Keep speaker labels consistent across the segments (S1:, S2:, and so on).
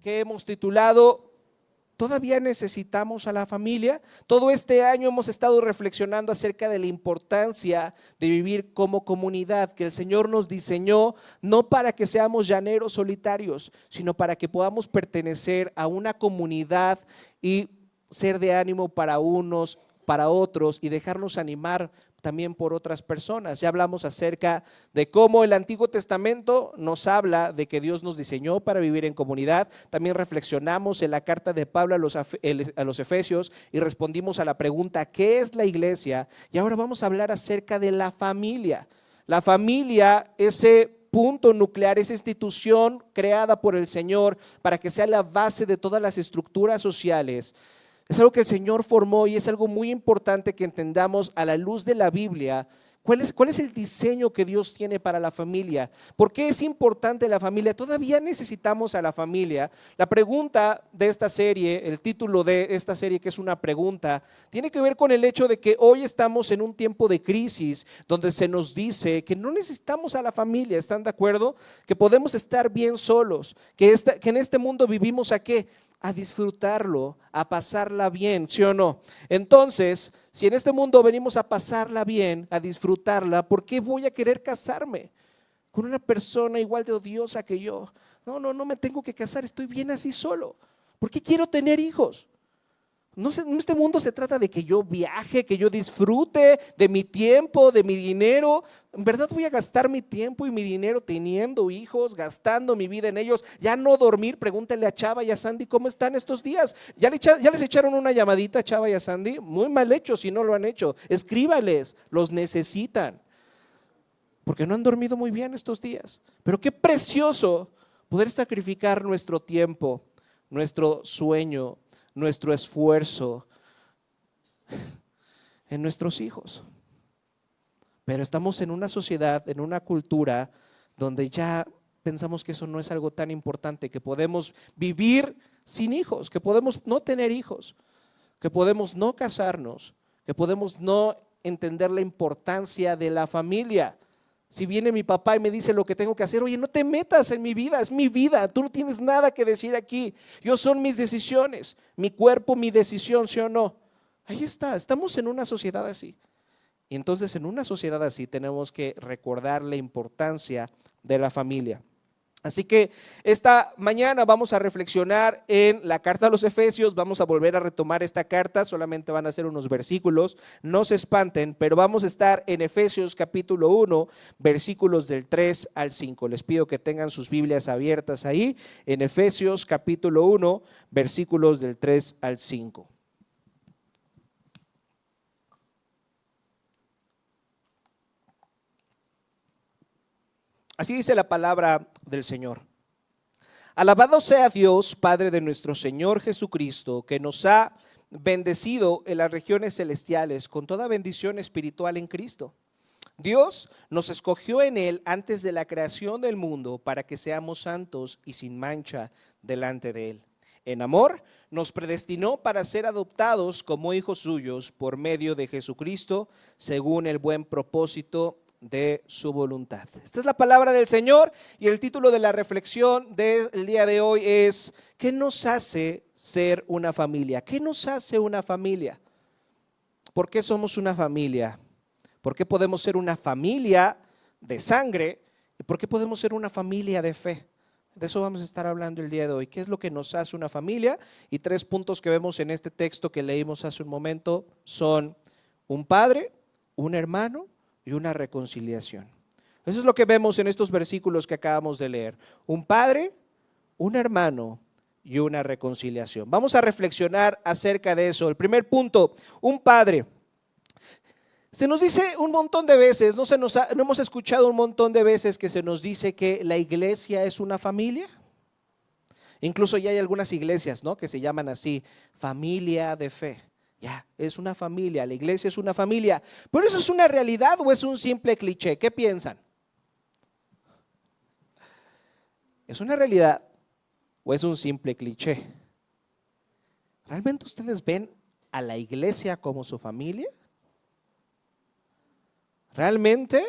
S1: que hemos titulado ¿Todavía necesitamos a la familia? Todo este año hemos estado reflexionando acerca de la importancia de vivir como comunidad, que el Señor nos diseñó no para que seamos llaneros solitarios, sino para que podamos pertenecer a una comunidad y ser de ánimo para unos, para otros y dejarnos animar también por otras personas. Ya hablamos acerca de cómo el Antiguo Testamento nos habla de que Dios nos diseñó para vivir en comunidad. También reflexionamos en la carta de Pablo a los Efesios y respondimos a la pregunta ¿qué es la iglesia? Y ahora vamos a hablar acerca de la familia. La familia, ese punto nuclear, esa institución creada por el Señor para que sea la base de todas las estructuras sociales. Es algo que el Señor formó y es algo muy importante que entendamos a la luz de la Biblia. ¿Cuál es el diseño que Dios tiene para la familia? ¿Por qué es importante la familia? ¿Todavía necesitamos a la familia? La pregunta de esta serie, el título de esta serie, que es una pregunta, tiene que ver con el hecho de que hoy estamos en un tiempo de crisis donde se nos dice que no necesitamos a la familia. ¿Están de acuerdo? Que podemos estar bien solos, que en este mundo vivimos ¿a qué? A disfrutarlo, a pasarla bien, ¿sí o no? Entonces, si en este mundo venimos a pasarla bien, a disfrutarla, ¿por qué voy a querer casarme con una persona igual de odiosa que yo? No me tengo que casar, estoy bien así solo. ¿Por qué quiero tener hijos? No, este mundo se trata de que yo viaje, que yo disfrute de mi tiempo, de mi dinero. En verdad voy a gastar mi tiempo y mi dinero teniendo hijos, gastando mi vida en ellos, ya no dormir. Pregúntale a Chava y a Sandy cómo están estos días. ¿Ya les echaron una llamadita a Chava y a Sandy? Muy mal hecho si no lo han hecho. Escríbales, los necesitan, porque no han dormido muy bien estos días. Pero qué precioso poder sacrificar nuestro tiempo, nuestro sueño, nuestro esfuerzo en nuestros hijos. Pero estamos en una sociedad, en una cultura donde ya pensamos que eso no es algo tan importante, que podemos vivir sin hijos, que podemos no tener hijos, que podemos no casarnos, que podemos no entender la importancia de la familia. Si viene mi papá y me dice lo que tengo que hacer, oye, no te metas en mi vida, es mi vida, tú no tienes nada que decir aquí, son mis decisiones, mi cuerpo, mi decisión, ¿sí o no? Ahí está, estamos en una sociedad así. Y entonces en una sociedad así tenemos que recordar la importancia de la familia. Así que esta mañana vamos a reflexionar en la carta a los Efesios, vamos a volver a retomar esta carta, solamente van a ser unos versículos, no se espanten, pero vamos a estar en Efesios capítulo 1, versículos del 3 al 5. Les pido que tengan sus Biblias abiertas ahí, en Efesios capítulo 1, versículos del 3 al 5. Así dice la palabra del Señor. Alabado sea Dios, Padre de nuestro Señor Jesucristo, que nos ha bendecido en las regiones celestiales con toda bendición espiritual en Cristo. Dios nos escogió en Él antes de la creación del mundo para que seamos santos y sin mancha delante de Él. En amor nos predestinó para ser adoptados como hijos suyos por medio de Jesucristo, según el buen propósito de su voluntad. Esta es la palabra del Señor y el título de la reflexión del día de hoy es ¿qué nos hace ser una familia? ¿Qué nos hace una familia? ¿Por qué somos una familia? ¿Por qué podemos ser una familia de sangre? ¿Y por qué podemos ser una familia de fe? De eso vamos a estar hablando el día de hoy. ¿Qué es lo que nos hace una familia? Y 3 puntos que vemos en este texto que leímos hace un momento son un padre, un hermano y una reconciliación. Eso es lo que vemos en estos versículos que acabamos de leer. Un padre, un hermano y una reconciliación. Vamos a reflexionar acerca de eso. El primer punto, un padre. Se nos dice un montón de veces, no hemos escuchado un montón de veces que se nos dice que la iglesia es una familia. Incluso ya hay algunas iglesias, ¿no?, que se llaman así, familia de fe. Ya, es una familia, la iglesia es una familia. ¿Pero eso es una realidad o es un simple cliché? ¿Qué piensan? ¿Es una realidad o es un simple cliché? ¿Realmente ustedes ven a la iglesia como su familia? ¿Realmente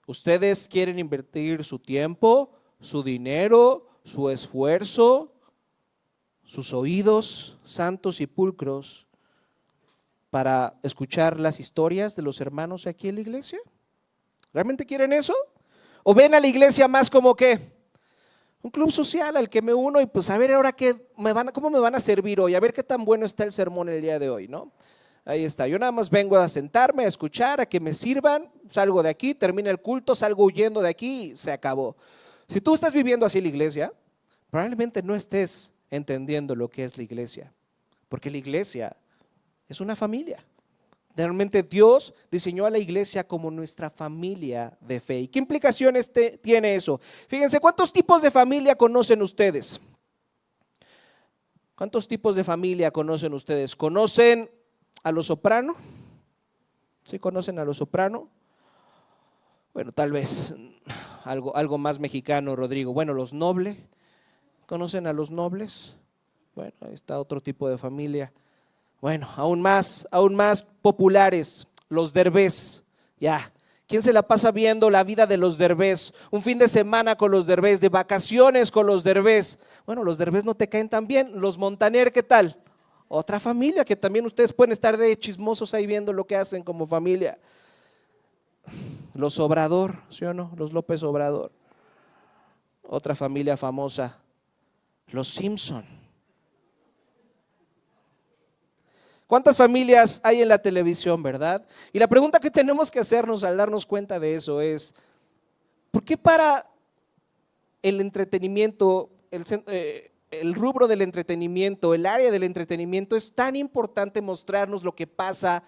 S1: ustedes quieren invertir su tiempo, su dinero, su esfuerzo sus oídos santos y pulcros para escuchar las historias de los hermanos aquí en la iglesia? ¿Realmente quieren eso? ¿O ven a la iglesia más como que un club social al que me uno y pues a ver ahora cómo me van a servir hoy, a ver qué tan bueno está el sermón el día de hoy, ¿no? Ahí está, yo nada más vengo a sentarme, a escuchar, a que me sirvan, salgo de aquí, termina el culto, salgo huyendo de aquí y se acabó. Si tú estás viviendo así la iglesia, probablemente no estés entendiendo lo que es la iglesia, porque la iglesia es una familia. Realmente Dios diseñó a la iglesia como nuestra familia de fe. ¿Y qué implicaciones tiene eso? Fíjense, ¿cuántos tipos de familia conocen ustedes? ¿Cuántos tipos de familia conocen ustedes? ¿Conocen a los Soprano? ¿Sí conocen a los Soprano? Bueno, tal vez algo más mexicano, Rodrigo. Bueno, los Noble. ¿Conocen a los Nobles? Bueno, ahí está otro tipo de familia. Bueno, aún más populares, los Derbez. Ya, ¿quién se la pasa viendo la vida de los Derbez? Un fin de semana con los Derbez, de vacaciones con los Derbez. Bueno, los Derbez no te caen tan bien. Los Montaner, ¿qué tal? Otra familia que también ustedes pueden estar de chismosos ahí viendo lo que hacen como familia. Los Obrador, ¿sí o no? Los López Obrador. Otra familia famosa. Los Simpson. ¿Cuántas familias hay en la televisión, verdad? Y la pregunta que tenemos que hacernos al darnos cuenta de eso es, ¿por qué para el entretenimiento, el rubro del entretenimiento, el área del entretenimiento es tan importante mostrarnos lo que pasa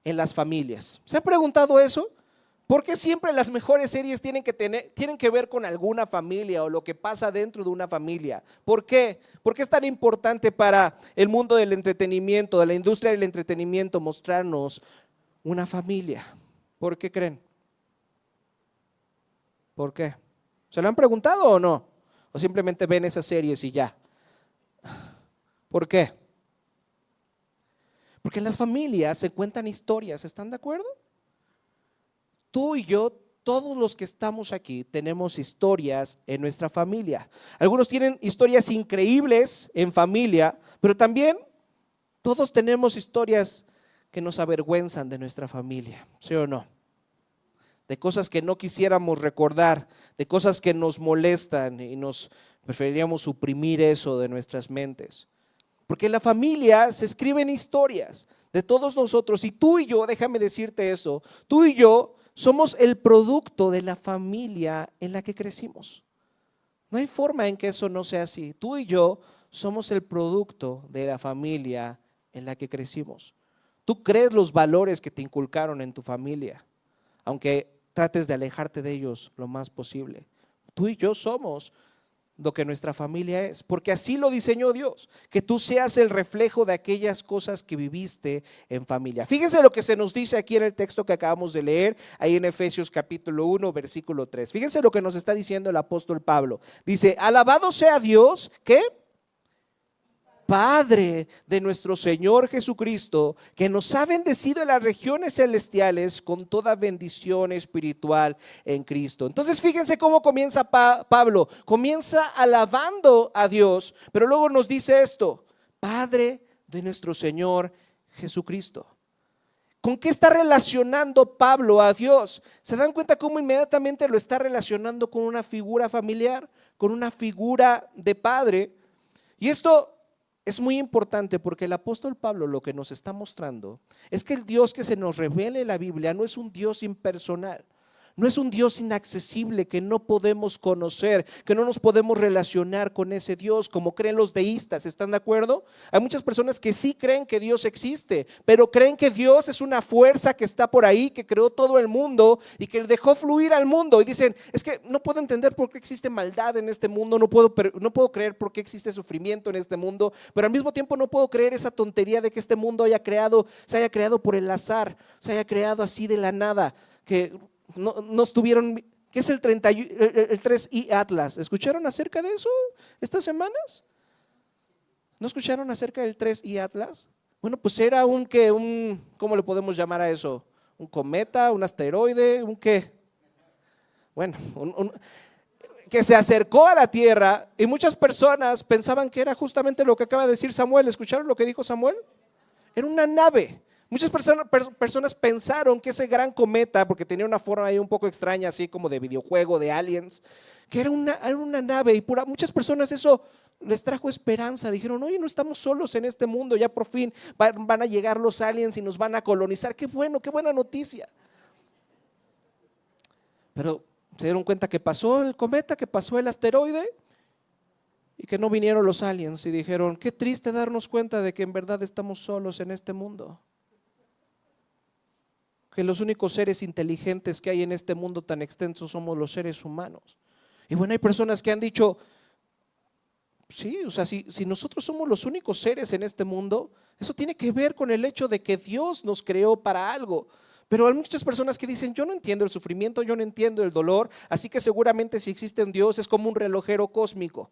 S1: en las familias? ¿Se ha preguntado eso? ¿Por qué siempre las mejores series tienen que ver con alguna familia o lo que pasa dentro de una familia? ¿Por qué? ¿Por qué es tan importante para el mundo del entretenimiento, de la industria del entretenimiento, mostrarnos una familia? ¿Por qué creen? ¿Por qué? ¿Se lo han preguntado o no? ¿O simplemente ven esas series y ya? ¿Por qué? Porque en las familias se cuentan historias, ¿están de acuerdo? Tú y yo, todos los que estamos aquí, tenemos historias en nuestra familia. Algunos tienen historias increíbles en familia, pero también todos tenemos historias que nos avergüenzan de nuestra familia, ¿sí o no? De cosas que no quisiéramos recordar, de cosas que nos molestan y preferiríamos suprimir eso de nuestras mentes. Porque en la familia se escriben historias de todos nosotros y tú y yo, déjame decirte eso, tú y yo somos el producto de la familia en la que crecimos. No hay forma en que eso no sea así. Tú y yo somos el producto de la familia en la que crecimos. Tú crees los valores que te inculcaron en tu familia, aunque trates de alejarte de ellos lo más posible. Tú y yo somos lo que nuestra familia es, porque así lo diseñó Dios, que tú seas el reflejo de aquellas cosas que viviste en familia. Fíjense lo que se nos dice aquí en el texto que acabamos de leer, ahí en Efesios capítulo 1, versículo 3. Fíjense lo que nos está diciendo el apóstol Pablo. Dice, alabado sea Dios, ¿qué? Padre de nuestro Señor Jesucristo, que nos ha bendecido en las regiones celestiales con toda bendición espiritual en Cristo. Entonces fíjense cómo comienza Pablo, comienza alabando a Dios, pero luego nos dice esto, Padre de nuestro Señor Jesucristo. ¿Con qué está relacionando Pablo a Dios? ¿Se dan cuenta cómo inmediatamente lo está relacionando con una figura familiar, con una figura de padre? Y esto es muy importante porque el apóstol Pablo lo que nos está mostrando es que el Dios que se nos revela en la Biblia no es un Dios impersonal, no es un Dios inaccesible que no podemos conocer, que no nos podemos relacionar con ese Dios como creen los deístas, ¿están de acuerdo? Hay muchas personas que sí creen que Dios existe, pero creen que Dios es una fuerza que está por ahí, que creó todo el mundo y que dejó fluir al mundo y dicen, es que no puedo entender por qué existe maldad en este mundo, no puedo creer por qué existe sufrimiento en este mundo, pero al mismo tiempo no puedo creer esa tontería de que este mundo se haya creado por el azar, se haya creado así de la nada, que no estuvieron. ¿Qué es el 3I Atlas? ¿Escucharon acerca de eso estas semanas? ¿No escucharon acerca del 3I Atlas? Bueno, pues era ¿cómo le podemos llamar a eso? ¿Un cometa? ¿Un asteroide? ¿Un qué? Bueno, que se acercó a la tierra y muchas personas pensaban que era justamente lo que acaba de decir Samuel. ¿Escucharon lo que dijo Samuel? Era una nave. Muchas personas pensaron que ese gran cometa, porque tenía una forma ahí un poco extraña, así como de videojuego, de aliens, que era una nave, y muchas personas eso les trajo esperanza. Dijeron, oye, no estamos solos en este mundo, ya por fin van a llegar los aliens y nos van a colonizar. Qué bueno, qué buena noticia. Pero se dieron cuenta que pasó el cometa, que pasó el asteroide y que no vinieron los aliens, y dijeron, qué triste darnos cuenta de que en verdad estamos solos en este mundo, que los únicos seres inteligentes que hay en este mundo tan extenso somos los seres humanos. Y bueno, hay personas que han dicho, sí, o sea, si nosotros somos los únicos seres en este mundo, eso tiene que ver con el hecho de que Dios nos creó para algo. Pero hay muchas personas que dicen, yo no entiendo el sufrimiento, yo no entiendo el dolor, así que seguramente si existe un Dios es como un relojero cósmico,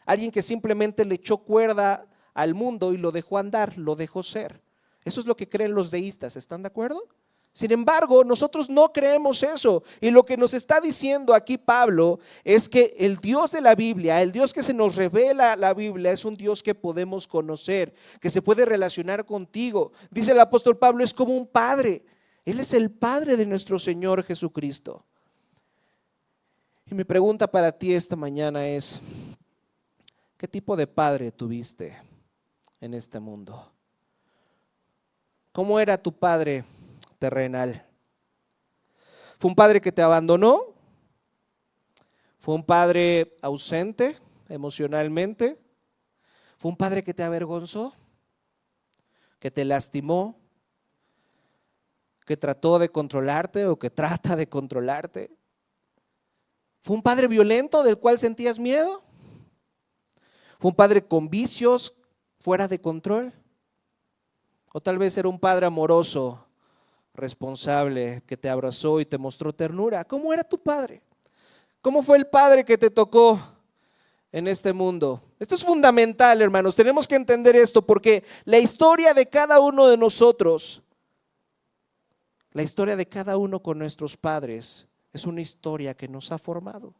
S1: alguien que simplemente le echó cuerda al mundo y lo dejó andar, lo dejó ser. Eso es lo que creen los deístas, ¿están de acuerdo? Sin embargo, nosotros no creemos eso, y lo que nos está diciendo aquí Pablo es que el Dios de la Biblia, el Dios que se nos revela la Biblia, es un Dios que podemos conocer, que se puede relacionar contigo. Dice el apóstol Pablo, es como un padre. Él es el Padre de nuestro Señor Jesucristo. Y mi pregunta para ti esta mañana es, ¿qué tipo de padre tuviste en este mundo? ¿Cómo era tu padre terrenal? ¿Fue un padre que te abandonó? ¿Fue un padre ausente emocionalmente? ¿Fue un padre que te avergonzó? ¿Que te lastimó? ¿Que trató de controlarte o que trata de controlarte? ¿Fue un padre violento del cual sentías miedo? ¿Fue un padre con vicios fuera de control? ¿O tal vez era un padre amoroso, responsable, que te abrazó y te mostró ternura? ¿Cómo era tu padre? ¿Cómo fue el padre que te tocó en este mundo? Esto es fundamental, hermanos, tenemos que entender esto, porque la historia de cada uno de nosotros, la historia de cada uno con nuestros padres, es una historia que nos ha formado.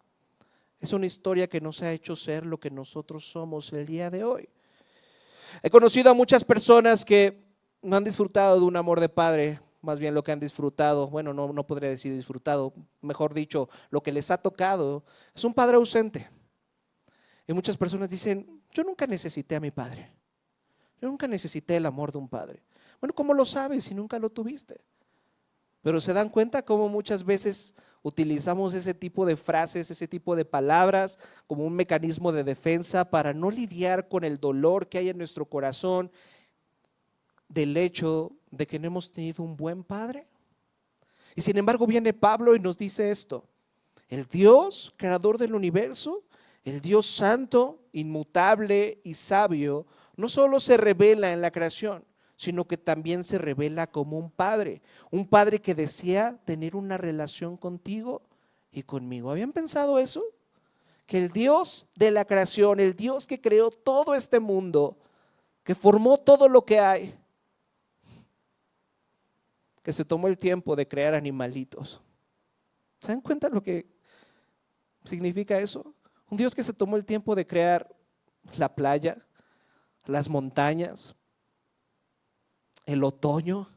S1: Es una historia que nos ha hecho ser lo que nosotros somos el día de hoy. He conocido a muchas personas que no han disfrutado de un amor de padre, más bien lo que han disfrutado, bueno, no podría decir disfrutado, mejor dicho, lo que les ha tocado es un padre ausente. Y muchas personas dicen, yo nunca necesité a mi padre, yo nunca necesité el amor de un padre. Bueno, ¿cómo lo sabes si nunca lo tuviste? Pero se dan cuenta cómo muchas veces utilizamos ese tipo de frases, ese tipo de palabras como un mecanismo de defensa para no lidiar con el dolor que hay en nuestro corazón del hecho de que no hemos tenido un buen padre. Y sin embargo viene Pablo y nos dice esto: el Dios creador del universo, el Dios santo, inmutable y sabio, no solo se revela en la creación, sino que también se revela como un padre que desea tener una relación contigo y conmigo. ¿Habían pensado eso? Que el Dios de la creación, el Dios que creó todo este mundo, que formó todo lo que hay, que se tomó el tiempo de crear animalitos. ¿Se dan cuenta lo que significa eso? Un Dios que se tomó el tiempo de crear la playa, las montañas, el otoño.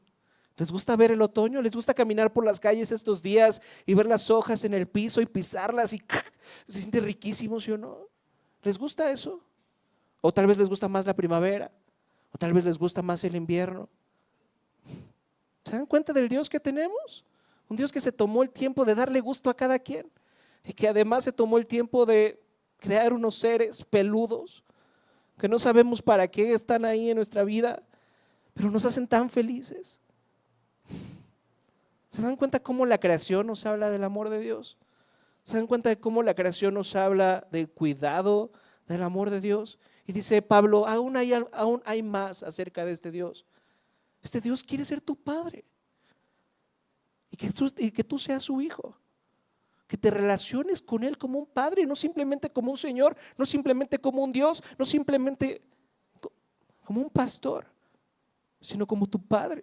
S1: ¿Les gusta ver el otoño? ¿Les gusta caminar por las calles estos días y ver las hojas en el piso y pisarlas y se siente riquísimo, ¿sí o no? ¿Les gusta eso? O tal vez les gusta más la primavera, o tal vez les gusta más el invierno. ¿Se dan cuenta del Dios que tenemos? Un Dios que se tomó el tiempo de darle gusto a cada quien y que además se tomó el tiempo de crear unos seres peludos que no sabemos para qué están ahí en nuestra vida, pero nos hacen tan felices. ¿Se dan cuenta cómo la creación nos habla del amor de Dios? ¿Se dan cuenta de cómo la creación nos habla del cuidado del amor de Dios? Y dice Pablo, aún hay más acerca de este Dios. Este Dios quiere ser tu padre y que tú seas su hijo, que te relaciones con Él como un padre, no simplemente como un Señor, no simplemente como un Dios, no simplemente como un pastor, sino como tu padre,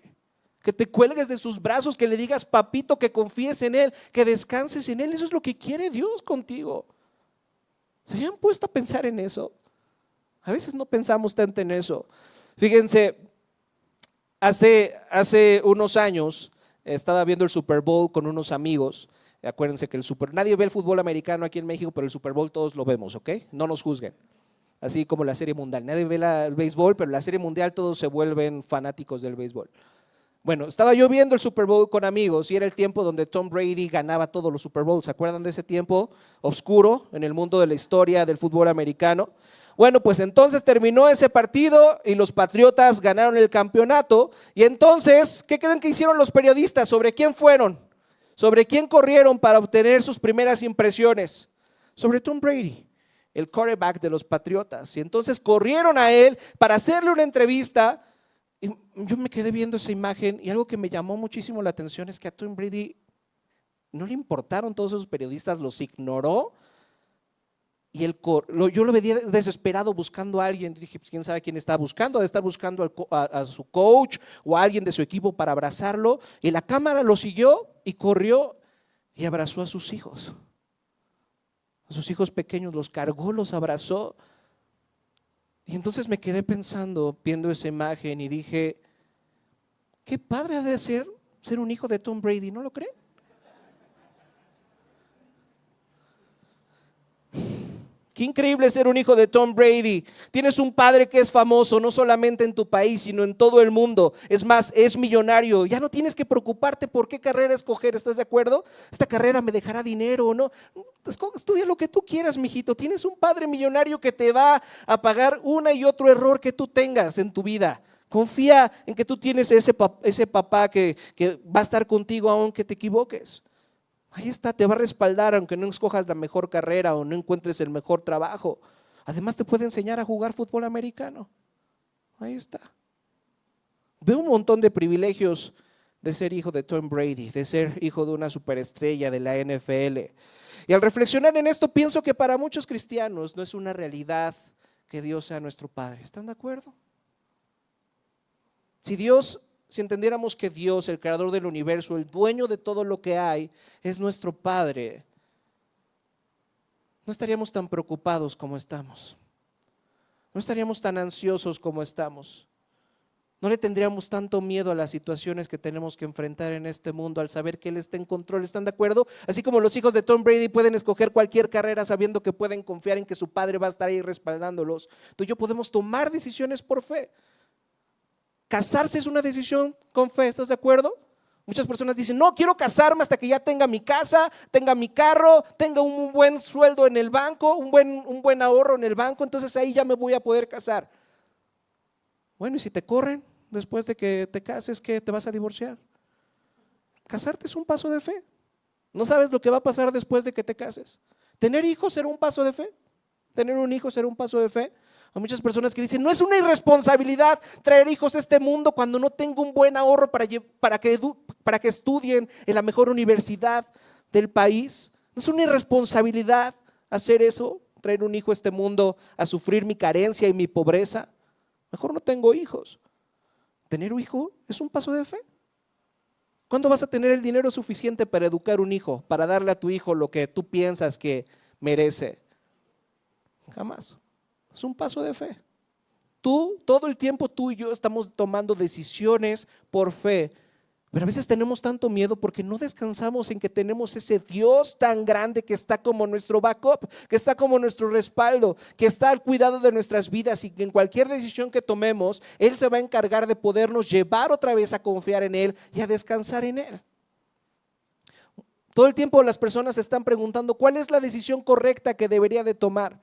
S1: que te cuelgues de sus brazos, que le digas papito, que confíes en Él, que descanses en Él. Eso es lo que quiere Dios contigo. ¿Se han puesto a pensar en eso? A veces no pensamos tanto en eso. Fíjense, hace unos años estaba viendo el Super Bowl con unos amigos. Acuérdense que nadie ve el fútbol americano aquí en México, pero el Super Bowl todos lo vemos, ¿ok? No nos juzguen. Así como la Serie Mundial. Nadie ve el béisbol, pero la Serie Mundial todos se vuelven fanáticos del béisbol. Bueno, estaba yo viendo el Super Bowl con amigos y era el tiempo donde Tom Brady ganaba todos los Super Bowls. ¿Se acuerdan de ese tiempo oscuro en el mundo de la historia del fútbol americano? Bueno, pues entonces terminó ese partido y los Patriotas ganaron el campeonato. Y entonces, ¿qué creen que hicieron los periodistas? ¿Sobre quién fueron? ¿Sobre quién corrieron para obtener sus primeras impresiones? Sobre Tom Brady, el quarterback de los Patriotas. Y entonces corrieron a él para hacerle una entrevista. Y yo me quedé viendo esa imagen y algo que me llamó muchísimo la atención es que a Tom Brady no le importaron todos esos periodistas, los ignoró. Y yo lo veía desesperado buscando a alguien. Dije, pues quién sabe quién está buscando, debe estar buscando a su coach o a alguien de su equipo para abrazarlo. Y la cámara lo siguió y corrió y abrazó a sus hijos. A sus hijos pequeños los cargó, los abrazó. Y entonces me quedé pensando, viendo esa imagen y dije, qué padre ha de ser un hijo de Tom Brady, ¿no lo creen? Qué increíble ser un hijo de Tom Brady. Tienes un padre que es famoso no solamente en tu país, sino en todo el mundo. Es más, es millonario. Ya no tienes que preocuparte por qué carrera escoger. ¿Estás de acuerdo? Esta carrera me dejará dinero o no. Estudia lo que tú quieras, mijito. Tienes un padre millonario que te va a pagar una y otro error que tú tengas en tu vida. Confía en que tú tienes ese papá que va a estar contigo aunque te equivoques. Ahí está, te va a respaldar aunque no escojas la mejor carrera o no encuentres el mejor trabajo. Además te puede enseñar a jugar fútbol americano. Ahí está. Veo un montón de privilegios de ser hijo de Tom Brady, de ser hijo de una superestrella de la NFL. Y al reflexionar en esto pienso que para muchos cristianos no es una realidad que Dios sea nuestro Padre. ¿Están de acuerdo? Si entendiéramos que Dios, el creador del universo, el dueño de todo lo que hay, es nuestro Padre, no estaríamos tan preocupados como estamos. No estaríamos tan ansiosos como estamos. No le tendríamos tanto miedo a las situaciones que tenemos que enfrentar en este mundo al saber que Él está en control. ¿Están de acuerdo? Así como los hijos de Tom Brady pueden escoger cualquier carrera sabiendo que pueden confiar en que su padre va a estar ahí respaldándolos, tú y yo podemos tomar decisiones por fe. Casarse es una decisión con fe, ¿estás de acuerdo? Muchas personas dicen, no, quiero casarme hasta que ya tenga mi casa, tenga mi carro, tenga un buen sueldo en el banco, un buen ahorro en el banco, entonces ahí ya me voy a poder casar. Bueno, ¿y si te corren después de que te cases, qué, te vas a divorciar? Casarte es un paso de fe. No sabes lo que va a pasar después de que te cases. ¿Tener hijos será un paso de fe? ¿Tener un hijo será un paso de fe? Hay muchas personas que dicen, no es una irresponsabilidad traer hijos a este mundo cuando no tengo un buen ahorro para que estudien en la mejor universidad del país. No es una irresponsabilidad hacer eso, traer un hijo a este mundo a sufrir mi carencia y mi pobreza. Mejor no tengo hijos. Tener un hijo es un paso de fe. ¿Cuándo vas a tener el dinero suficiente para educar un hijo, para darle a tu hijo lo que tú piensas que merece? Jamás. Es un paso de fe. Todo el tiempo tú y yo estamos tomando decisiones por fe, pero a veces tenemos tanto miedo porque no descansamos en que tenemos ese Dios tan grande que está como nuestro backup, que está como nuestro respaldo, que está al cuidado de nuestras vidas y que en cualquier decisión que tomemos, Él se va a encargar de podernos llevar otra vez a confiar en Él y a descansar en Él. Todo el tiempo las personas se están preguntando, ¿cuál es la decisión correcta que debería de tomar?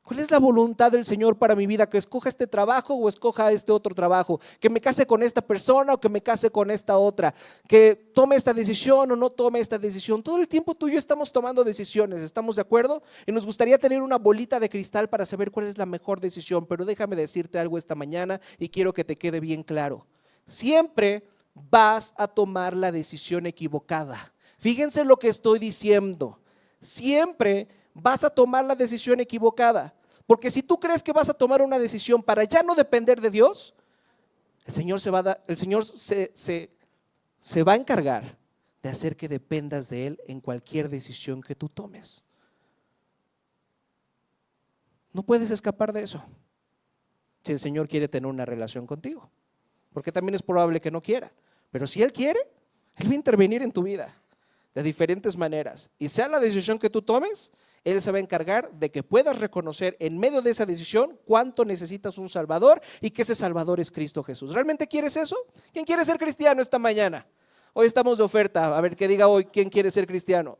S1: ¿Cuál es la voluntad del Señor para mi vida? ¿Que escoja este trabajo o escoja este otro trabajo? ¿Que me case con esta persona o que me case con esta otra? ¿Que tome esta decisión o no tome esta decisión? Todo el tiempo tú y yo estamos tomando decisiones, ¿estamos de acuerdo? Y nos gustaría tener una bolita de cristal para saber cuál es la mejor decisión, pero déjame decirte algo esta mañana y quiero que te quede bien claro. Siempre vas a tomar la decisión equivocada. Fíjense lo que estoy diciendo. Siempre vas a tomar la decisión equivocada, porque si tú crees que vas a tomar una decisión para ya no depender de Dios, el Señor se va a encargar de hacer que dependas de Él en cualquier decisión que tú tomes. No puedes escapar de eso si el Señor quiere tener una relación contigo, porque también es probable que no quiera, pero si Él quiere, Él va a intervenir en tu vida de diferentes maneras, y sea la decisión que tú tomes, Él se va a encargar de que puedas reconocer en medio de esa decisión cuánto necesitas un Salvador y que ese Salvador es Cristo Jesús. ¿Realmente quieres eso? ¿Quién quiere ser cristiano esta mañana? Hoy estamos de oferta, a ver que diga hoy quién quiere ser cristiano.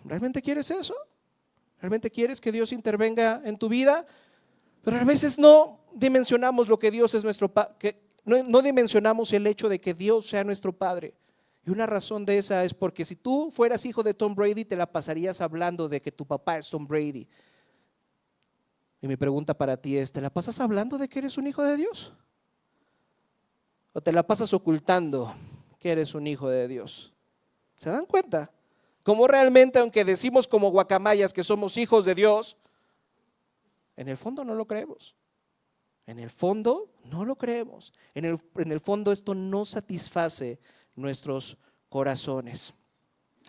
S1: ¿Realmente quieres eso? ¿Realmente quieres que Dios intervenga en tu vida? Pero a veces no dimensionamos lo que Dios es nuestro Padre, no dimensionamos el hecho de que Dios sea nuestro Padre. Y una razón de esa es porque si tú fueras hijo de Tom Brady, te la pasarías hablando de que tu papá es Tom Brady. Y mi pregunta para ti es, ¿te la pasas hablando de que eres un hijo de Dios? ¿O te la pasas ocultando que eres un hijo de Dios? ¿Se dan cuenta? Como realmente, aunque decimos como guacamayas que somos hijos de Dios, en el fondo no lo creemos. En el fondo no lo creemos. En el fondo esto no satisface nuestros corazones.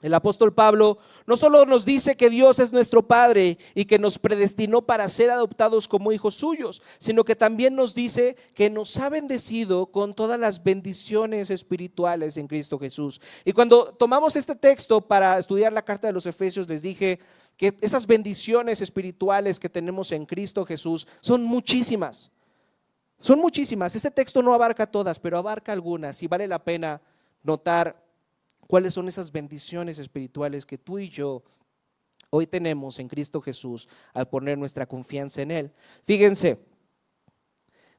S1: El apóstol Pablo no solo nos dice que Dios es nuestro Padre y que nos predestinó para ser adoptados como hijos suyos, sino que también nos dice que nos ha bendecido con todas las bendiciones espirituales en Cristo Jesús. Y cuando tomamos este texto para estudiar la carta de los Efesios, les dije que esas bendiciones espirituales que tenemos en Cristo Jesús son muchísimas. Son muchísimas. Este texto no abarca todas, pero abarca algunas y vale la pena notar cuáles son esas bendiciones espirituales que tú y yo hoy tenemos en Cristo Jesús al poner nuestra confianza en Él. Fíjense,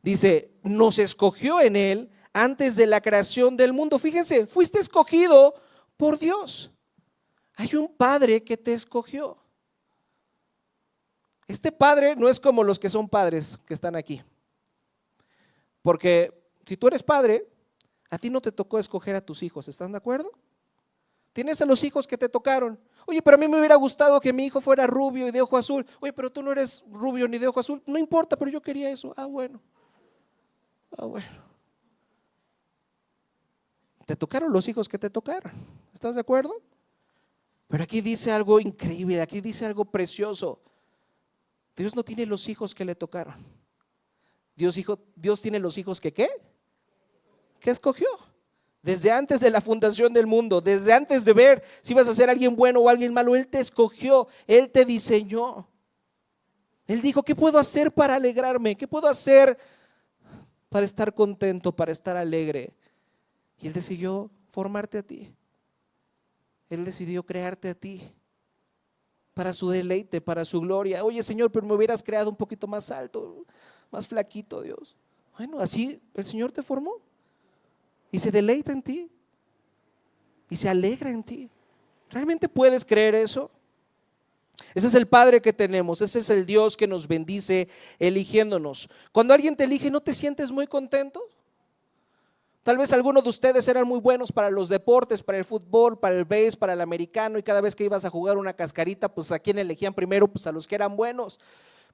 S1: dice, nos escogió en Él antes de la creación del mundo. Fíjense, fuiste escogido por Dios. Hay un Padre que te escogió. Este Padre no es como los que son padres que están aquí. Porque si tú eres padre, a ti no te tocó escoger a tus hijos, ¿están de acuerdo? Tienes a los hijos que te tocaron. Oye, pero a mí me hubiera gustado que mi hijo fuera rubio y de ojo azul. Oye, pero tú no eres rubio ni de ojo azul. No importa, pero yo quería eso. Ah, bueno. Te tocaron los hijos que te tocaron. ¿Estás de acuerdo? Pero aquí dice algo increíble, aquí dice algo precioso. Dios no tiene los hijos que le tocaron. Dios tiene los hijos que ¿qué? Que escogió. Desde antes de la fundación del mundo, desde antes de ver si ibas a ser alguien bueno o alguien malo, Él te escogió, Él te diseñó. Él dijo, ¿qué puedo hacer para alegrarme? ¿Qué puedo hacer para estar contento, para estar alegre? Y Él decidió formarte a ti. Él decidió crearte a ti para su deleite, para su gloria. Oye, Señor, pero me hubieras creado un poquito más alto, más flaquito, Dios. Bueno, así el Señor te formó. Y se deleita en ti y se alegra en ti. ¿Realmente puedes creer eso? Ese es el Padre que tenemos, ese es el Dios que nos bendice eligiéndonos. Cuando alguien te elige, ¿no te sientes muy contento? Tal vez algunos de ustedes eran muy buenos para los deportes, para el fútbol, para el béisbol, para el americano, y cada vez que ibas a jugar una cascarita, pues ¿a quién elegían primero? Pues a los que eran buenos.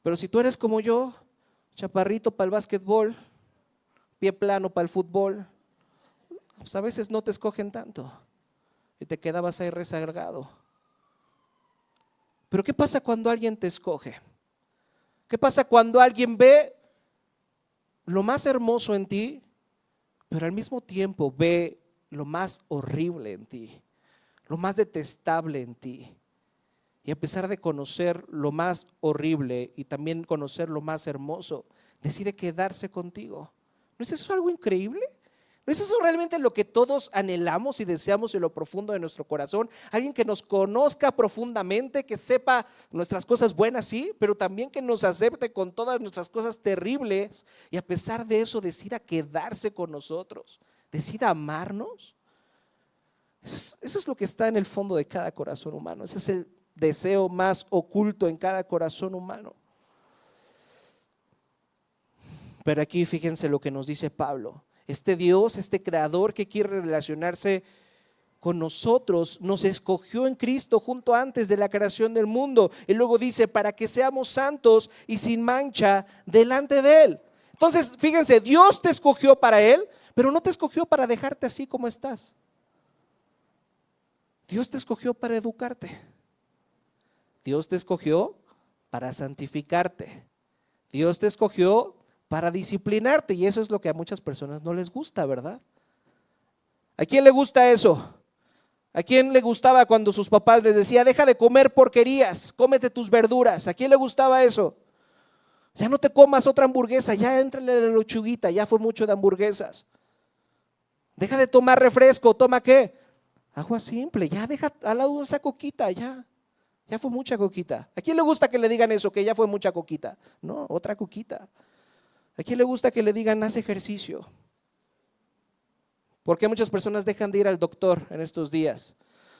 S1: Pero si tú eres como yo, chaparrito para el básquetbol, pie plano para el fútbol, pues a veces no te escogen tanto y te quedabas ahí rezagado. Pero ¿qué pasa cuando alguien te escoge? ¿Qué pasa cuando alguien ve lo más hermoso en ti, pero al mismo tiempo ve lo más horrible en ti, lo más detestable en ti? Y a pesar de conocer lo más horrible y también conocer lo más hermoso, decide quedarse contigo. ¿No es eso algo increíble? ¿No es eso realmente lo que todos anhelamos y deseamos en lo profundo de nuestro corazón? Alguien que nos conozca profundamente, que sepa nuestras cosas buenas, sí, pero también que nos acepte con todas nuestras cosas terribles y a pesar de eso decida quedarse con nosotros, decida amarnos. Eso es lo que está en el fondo de cada corazón humano. Ese es el deseo más oculto en cada corazón humano. Pero aquí fíjense lo que nos dice Pablo. Este Dios, este creador que quiere relacionarse con nosotros, nos escogió en Cristo junto antes de la creación del mundo. Y luego dice, para que seamos santos y sin mancha delante de Él. Entonces, fíjense, Dios te escogió para Él, pero no te escogió para dejarte así como estás. Dios te escogió para educarte. Dios te escogió para santificarte. Dios te escogió para disciplinarte y eso es lo que a muchas personas no les gusta, ¿verdad? ¿A quién le gusta eso? ¿A quién le gustaba cuando sus papás les decía, deja de comer porquerías, cómete tus verduras? ¿A quién le gustaba eso? Ya no te comas otra hamburguesa, ya éntrale la lechuguita, ya fue mucho de hamburguesas. Deja de tomar refresco, ¿toma qué? Agua simple, ya deja al lado esa coquita, ya fue mucha coquita. ¿A quién le gusta que le digan eso, que ya fue mucha coquita? No, otra coquita. ¿A quién le gusta que le digan, haz ejercicio? ¿Por qué muchas personas dejan de ir al doctor en estos días?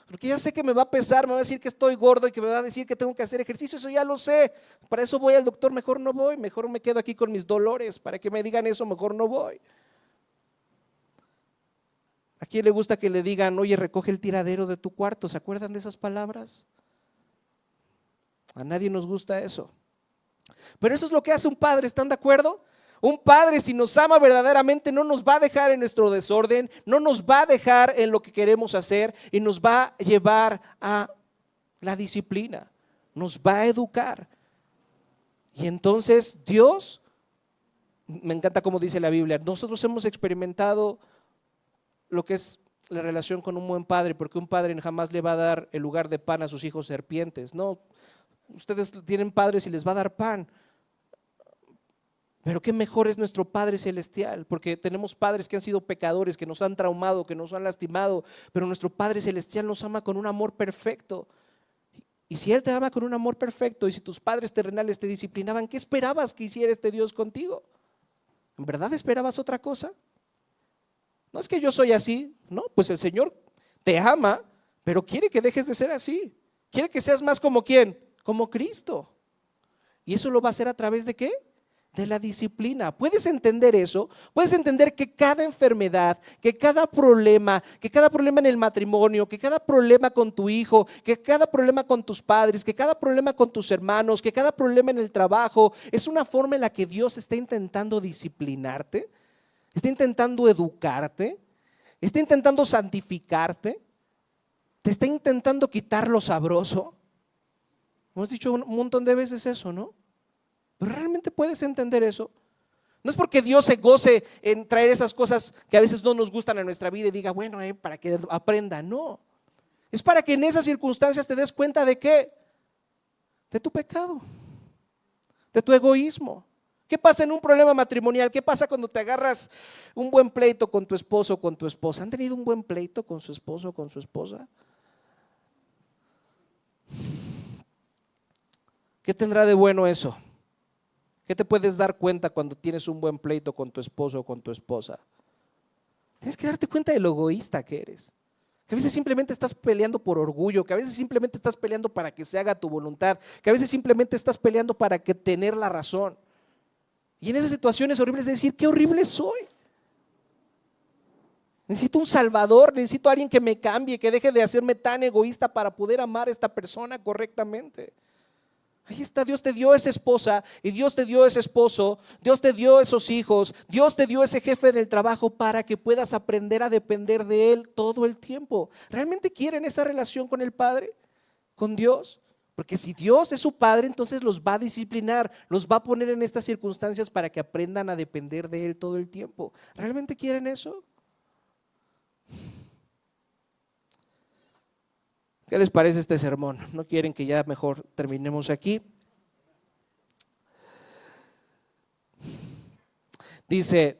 S1: Porque ya sé que me va a pesar, me va a decir que estoy gordo y que me va a decir que tengo que hacer ejercicio, eso ya lo sé. Para eso voy al doctor, mejor no voy, mejor me quedo aquí con mis dolores. Para que me digan eso, mejor no voy. ¿A quién le gusta que le digan, oye, recoge el tiradero de tu cuarto? ¿Se acuerdan de esas palabras? A nadie nos gusta eso. Pero eso es lo que hace un padre, ¿están de acuerdo? Un padre, si nos ama verdaderamente, no nos va a dejar en nuestro desorden, no nos va a dejar en lo que queremos hacer y nos va a llevar a la disciplina, nos va a educar. Y entonces Dios, me encanta como dice la Biblia, nosotros hemos experimentado lo que es la relación con un buen padre, porque un padre jamás le va a dar el lugar de pan a sus hijos serpientes. No, ustedes tienen padres y les va a dar pan. Pero qué mejor es nuestro Padre Celestial, porque tenemos padres que han sido pecadores, que nos han traumado, que nos han lastimado, pero nuestro Padre Celestial nos ama con un amor perfecto. Y si Él te ama con un amor perfecto, y si tus padres terrenales te disciplinaban, ¿qué esperabas que hiciera este Dios contigo? ¿En verdad esperabas otra cosa? No es que yo soy así, no, pues el Señor te ama, pero quiere que dejes de ser así. Quiere que seas más como ¿quién? Como Cristo. ¿Y eso lo va a hacer a través de qué? De la disciplina. ¿Puedes entender eso? ¿Puedes entender que cada enfermedad, que cada problema en el matrimonio, que cada problema con tu hijo, que cada problema con tus padres, que cada problema con tus hermanos, que cada problema en el trabajo, es una forma en la que Dios está intentando disciplinarte, está intentando educarte, está intentando santificarte, te está intentando quitar lo sabroso? Hemos dicho un montón de veces eso, ¿no? ¿Pero realmente puedes entender eso? No es porque Dios se goce en traer esas cosas que a veces no nos gustan a nuestra vida y diga, bueno, para que aprenda. No, es para que en esas circunstancias te des cuenta de qué, de tu pecado, de tu egoísmo. ¿Qué pasa en un problema matrimonial? ¿Qué pasa cuando te agarras un buen pleito con tu esposo o con tu esposa? ¿Han tenido un buen pleito con su esposo o con su esposa? ¿Qué tendrá de bueno eso? ¿Qué te puedes dar cuenta cuando tienes un buen pleito con tu esposo o con tu esposa? Tienes que darte cuenta de lo egoísta que eres. Que a veces simplemente estás peleando por orgullo, que a veces simplemente estás peleando para que se haga tu voluntad, que a veces simplemente estás peleando para que tener la razón. Y en esas situaciones horribles de decir, qué horrible soy. Necesito un salvador, necesito a alguien que me cambie, que deje de hacerme tan egoísta para poder amar a esta persona correctamente. Ahí está, Dios te dio esa esposa y Dios te dio ese esposo, Dios te dio esos hijos, Dios te dio ese jefe en el trabajo para que puedas aprender a depender de Él todo el tiempo. ¿Realmente quieren esa relación con el Padre, con Dios? Porque si Dios es su Padre, entonces los va a disciplinar, los va a poner en estas circunstancias para que aprendan a depender de Él todo el tiempo. ¿Realmente quieren eso? ¿Qué les parece este sermón? ¿No quieren que ya mejor terminemos aquí? Dice,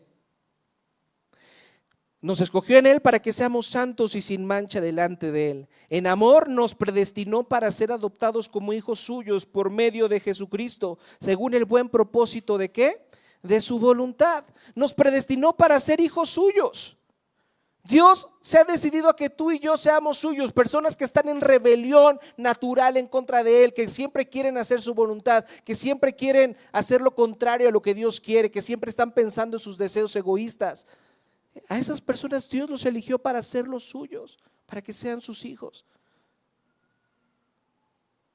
S1: nos escogió en Él para que seamos santos y sin mancha delante de Él. En amor nos predestinó para ser adoptados como hijos suyos por medio de Jesucristo, según el buen propósito ¿de qué? De su voluntad. Nos predestinó para ser hijos suyos. Dios se ha decidido a que tú y yo seamos suyos, personas que están en rebelión natural en contra de Él, que siempre quieren hacer su voluntad, que siempre quieren hacer lo contrario a lo que Dios quiere, que siempre están pensando en sus deseos egoístas. A esas personas Dios los eligió para ser los suyos, para que sean sus hijos.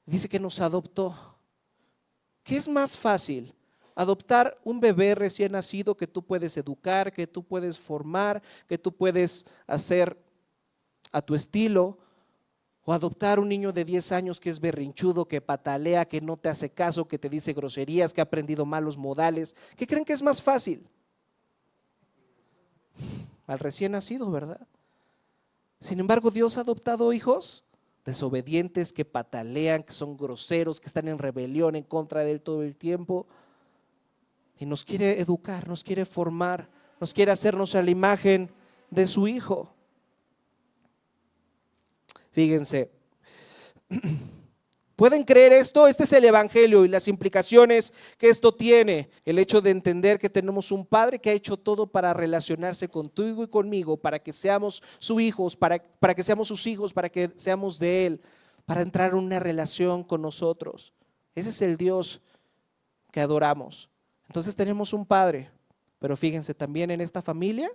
S1: Dice que nos adoptó. ¿Qué es más fácil? Adoptar un bebé recién nacido que tú puedes educar, que tú puedes formar, que tú puedes hacer a tu estilo, O adoptar un niño de 10 años que es berrinchudo, que patalea, que no te hace caso, que te dice groserías, que ha aprendido malos modales. ¿Qué creen que es más fácil? Al recién nacido, ¿verdad? Sin embargo, Dios ha adoptado hijos desobedientes, que patalean, que son groseros, que están en rebelión en contra de Él todo el tiempo. Y nos quiere educar, nos quiere formar, nos quiere hacernos a la imagen de su Hijo. Fíjense, ¿pueden creer esto? Este es el Evangelio y las implicaciones que esto tiene. El hecho de entender que tenemos un Padre que ha hecho todo para relacionarse contigo y conmigo, para que seamos sus hijos, para que seamos sus hijos, para que seamos de Él, para entrar en una relación con nosotros. Ese es el Dios que adoramos. Entonces tenemos un Padre, pero fíjense, también en esta familia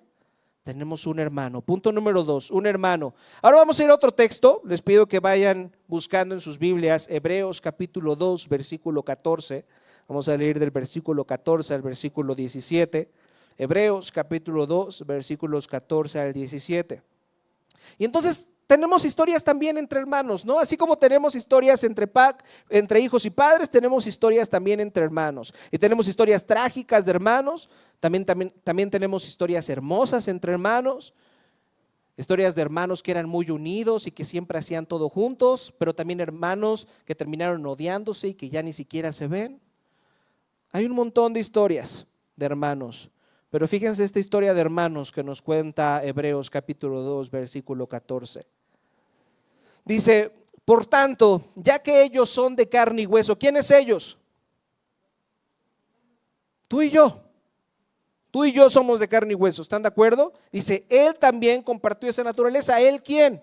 S1: tenemos un hermano. Punto número 2, un hermano. Ahora vamos a ir a otro texto. Les pido que vayan buscando en sus Biblias Hebreos capítulo 2, versículo 14. Vamos a leer del versículo 14 al versículo 17. Hebreos capítulo 2, versículos 14 al 17. Y entonces tenemos historias también entre hermanos, ¿no? Así como tenemos historias entre hijos y padres, tenemos historias también entre hermanos. Y tenemos historias trágicas de hermanos, también tenemos historias hermosas entre hermanos, historias de hermanos que eran muy unidos y que siempre hacían todo juntos, pero también hermanos que terminaron odiándose y que ya ni siquiera se ven. Hay un montón de historias de hermanos. Pero fíjense esta historia de hermanos que nos cuenta Hebreos capítulo 2, versículo 14. Dice, por tanto, ya que ellos son de carne y hueso, ¿quiénes ellos? Tú y yo. Tú y yo somos de carne y hueso, ¿están de acuerdo? Dice, Él también compartió esa naturaleza. ¿Él quién?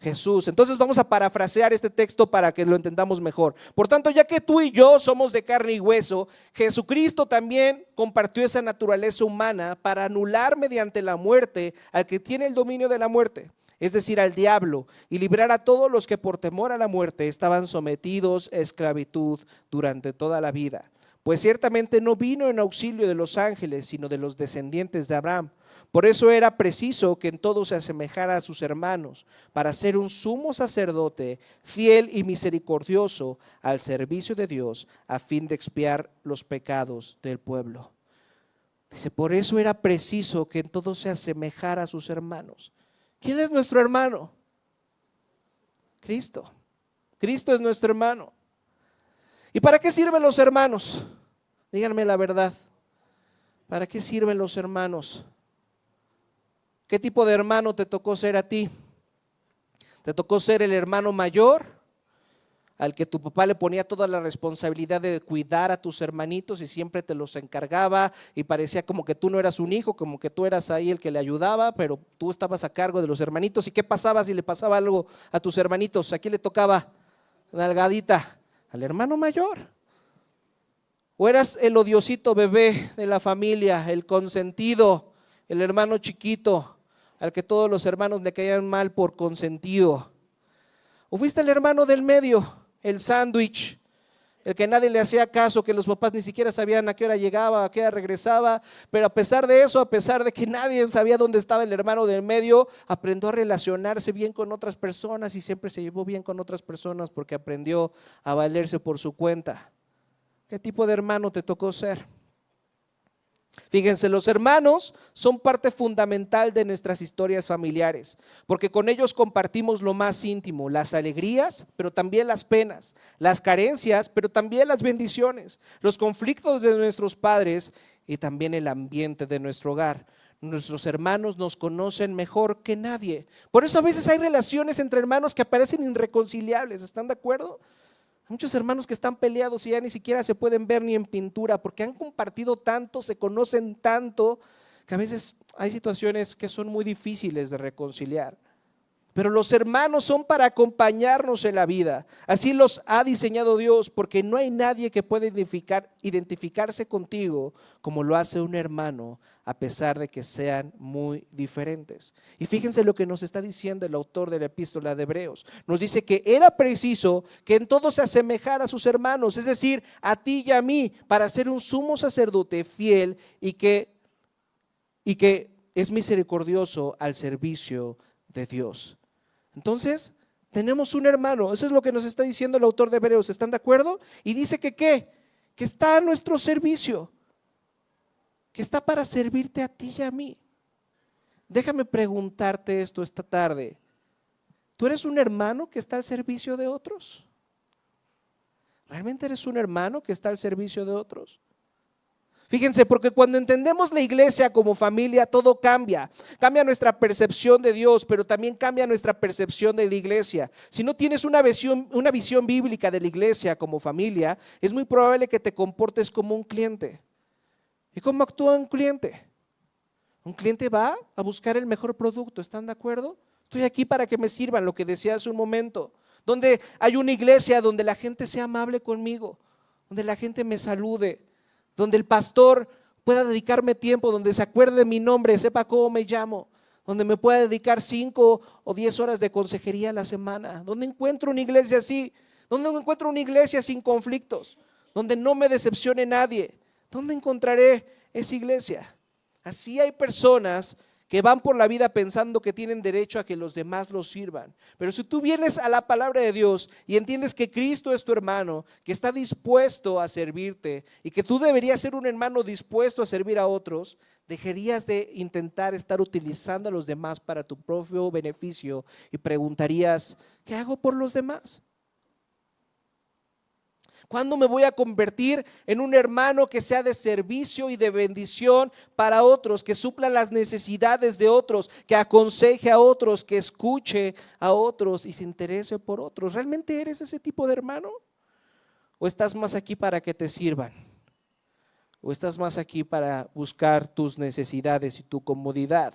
S1: Jesús. Entonces vamos a parafrasear este texto para que lo entendamos mejor. Por tanto, ya que tú y yo somos de carne y hueso, Jesucristo también compartió esa naturaleza humana para anular mediante la muerte al que tiene el dominio de la muerte, es decir, al diablo, y librar a todos los que por temor a la muerte estaban sometidos a esclavitud durante toda la vida. Pues ciertamente no vino en auxilio de los ángeles, sino de los descendientes de Abraham. Por eso era preciso que en todo se asemejara a sus hermanos, para ser un sumo sacerdote fiel y misericordioso al servicio de Dios, a fin de expiar los pecados del pueblo. Dice, por eso era preciso que en todo se asemejara a sus hermanos. ¿Quién es nuestro hermano? Cristo. Cristo es nuestro hermano. ¿Y para qué sirven los hermanos? Díganme la verdad. ¿Para qué sirven los hermanos? ¿Qué tipo de hermano te tocó ser a ti? ¿Te tocó ser el hermano mayor, al que tu papá le ponía toda la responsabilidad de cuidar a tus hermanitos y siempre te los encargaba y parecía como que tú no eras un hijo, como que tú eras ahí el que le ayudaba, pero tú estabas a cargo de los hermanitos? ¿Y qué pasaba si le pasaba algo a tus hermanitos? ¿A quién le tocaba? Nalgadita, al hermano mayor. ¿O eras el odiosito bebé de la familia, el consentido, el hermano chiquito, al que todos los hermanos le caían mal por consentido? ¿O fuiste el hermano del medio, el sándwich, el que nadie le hacía caso, que los papás ni siquiera sabían a qué hora llegaba, a qué hora regresaba, pero a pesar de eso, a pesar de que nadie sabía dónde estaba el hermano del medio, aprendió a relacionarse bien con otras personas y siempre se llevó bien con otras personas porque aprendió a valerse por su cuenta? ¿Qué tipo de hermano te tocó ser? Fíjense, los hermanos son parte fundamental de nuestras historias familiares, porque con ellos compartimos lo más íntimo, las alegrías, pero también las penas, las carencias, pero también las bendiciones, los conflictos de nuestros padres y también el ambiente de nuestro hogar. Nuestros hermanos nos conocen mejor que nadie. Por eso a veces hay relaciones entre hermanos que parecen irreconciliables, ¿están de acuerdo? Muchos hermanos que están peleados y ya ni siquiera se pueden ver ni en pintura porque han compartido tanto, se conocen tanto, que a veces hay situaciones que son muy difíciles de reconciliar. Pero los hermanos son para acompañarnos en la vida. Así los ha diseñado Dios, porque no hay nadie que pueda identificarse contigo como lo hace un hermano, a pesar de que sean muy diferentes. Y fíjense lo que nos está diciendo el autor de la epístola de Hebreos. Nos dice que era preciso que en todo se asemejara a sus hermanos, es decir, a ti y a mí, para ser un sumo sacerdote fiel y que es misericordioso al servicio de Dios. Entonces, Tenemos un hermano, eso es lo que nos está diciendo el autor de Hebreos, ¿están de acuerdo? Y dice que ¿qué? Que está a nuestro servicio, que está para servirte a ti y a mí. Déjame preguntarte esto esta tarde. ¿Tú eres un hermano que está al servicio de otros? ¿Realmente eres un hermano que está al servicio de otros? Fíjense, porque cuando entendemos la iglesia como familia, todo cambia. Cambia nuestra percepción de Dios, pero también cambia nuestra percepción de la iglesia. Si no tienes una visión bíblica de la iglesia como familia, es muy probable que te comportes como un cliente. ¿Y cómo actúa un cliente? Un cliente va a buscar el mejor producto, ¿están de acuerdo? Estoy aquí para que me sirvan, lo que decía hace un momento. Donde hay una iglesia donde la gente sea amable conmigo, donde la gente me salude, donde el pastor pueda dedicarme tiempo, donde se acuerde de mi nombre, sepa cómo me llamo, donde me pueda dedicar 5 o 10 horas de consejería a la semana. ¿Dónde encuentro una iglesia así? ¿Dónde encuentro una iglesia sin conflictos? Donde no me decepcione nadie. ¿Dónde encontraré esa iglesia? Así hay personas que van por la vida pensando que tienen derecho a que los demás los sirvan. Pero si tú vienes a la palabra de Dios y entiendes que Cristo es tu hermano, que está dispuesto a servirte y que tú deberías ser un hermano dispuesto a servir a otros, dejarías de intentar estar utilizando a los demás para tu propio beneficio y preguntarías, ¿qué hago por los demás? ¿Cuándo me voy a convertir en un hermano que sea de servicio y de bendición para otros, que supla las necesidades de otros, que aconseje a otros, que escuche a otros y se interese por otros? ¿Realmente eres ese tipo de hermano? ¿O estás más aquí para que te sirvan? ¿O estás más aquí para buscar tus necesidades y tu comodidad?